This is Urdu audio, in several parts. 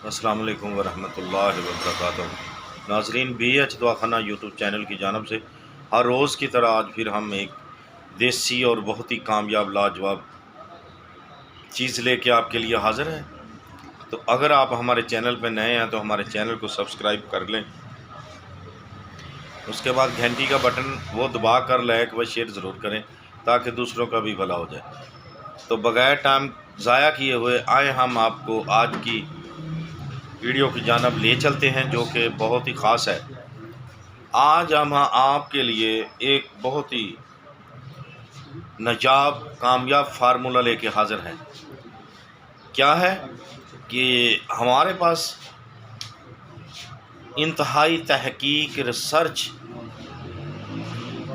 السلام علیکم ورحمۃ اللہ وبرکاتہ۔ ناظرین، بی ایچ دواخانہ یوٹیوب چینل کی جانب سے ہر روز کی طرح آج پھر ہم ایک دیسی اور بہت ہی کامیاب لاجواب چیز لے کے آپ کے لیے حاضر ہیں۔ تو اگر آپ ہمارے چینل پہ نئے ہیں تو ہمارے چینل کو سبسکرائب کر لیں، اس کے بعد گھنٹی کا بٹن وہ دبا کر لائک و شیئر ضرور کریں تاکہ دوسروں کا بھی بھلا ہو جائے۔ تو بغیر ٹائم ضائع کیے ہوئے آئے ہم آپ کو آج کی ویڈیو کی جانب لے چلتے ہیں جو کہ بہت ہی خاص ہے۔ آج ہم آپ کے لیے ایک بہت ہی نایاب کامیاب فارمولہ لے کے حاضر ہیں۔ کیا ہے کہ ہمارے پاس انتہائی تحقیق، ریسرچ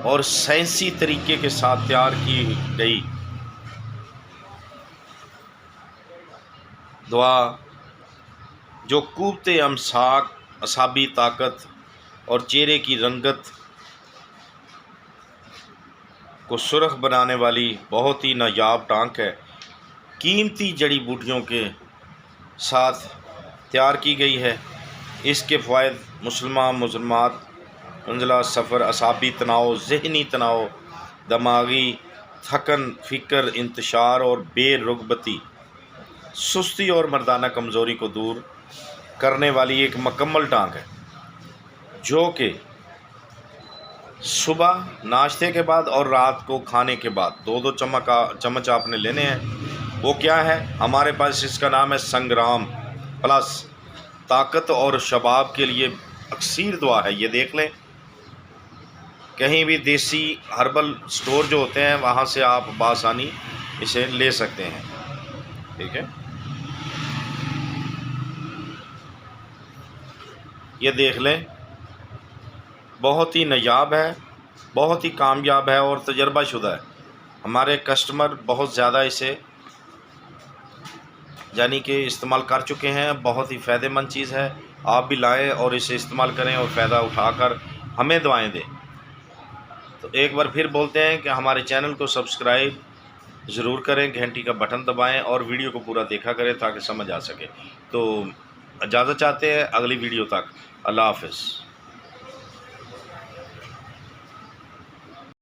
اور سائنسی طریقے کے ساتھ تیار کی گئی دعا جو قوت امساک، اعصابی طاقت اور چہرے کی رنگت کو سرخ بنانے والی بہت ہی نایاب ٹانک ہے، قیمتی جڑی بوٹیوں کے ساتھ تیار کی گئی ہے۔ اس کے فوائد مسلمات، منزلہ سفر، اعصابی تناؤ، ذہنی تناؤ، دماغی تھکن، فکر انتشار اور بے رغبتی، سستی اور مردانہ کمزوری کو دور کرنے والی ایک مکمل ٹانک ہے، جو کہ صبح ناشتے کے بعد اور رات کو کھانے کے بعد دو چمچ آپ نے لینے ہیں۔ وہ کیا ہے؟ ہمارے پاس اس کا نام ہے سنگرام پلس، طاقت اور شباب کے لیے اکسیر دعا ہے۔ یہ دیکھ لیں، کہیں بھی دیسی ہربل سٹور جو ہوتے ہیں وہاں سے آپ بآسانی اسے لے سکتے ہیں، ٹھیک ہے۔ یہ دیکھ لیں، بہت ہی نایاب ہے، بہت ہی کامیاب ہے اور تجربہ شدہ ہے۔ ہمارے کسٹمر بہت زیادہ اسے یعنی کہ استعمال کر چکے ہیں۔ بہت ہی فائدہ مند چیز ہے، آپ بھی لائیں اور اسے استعمال کریں اور فائدہ اٹھا کر ہمیں دعائیں دیں۔ تو ایک بار پھر بولتے ہیں کہ ہمارے چینل کو سبسکرائب ضرور کریں، گھنٹی کا بٹن دبائیں اور ویڈیو کو پورا دیکھا کریں تاکہ سمجھ آ سکے۔ تو اجازت چاہتے ہیں، اگلی ویڈیو تک اللہ حافظ۔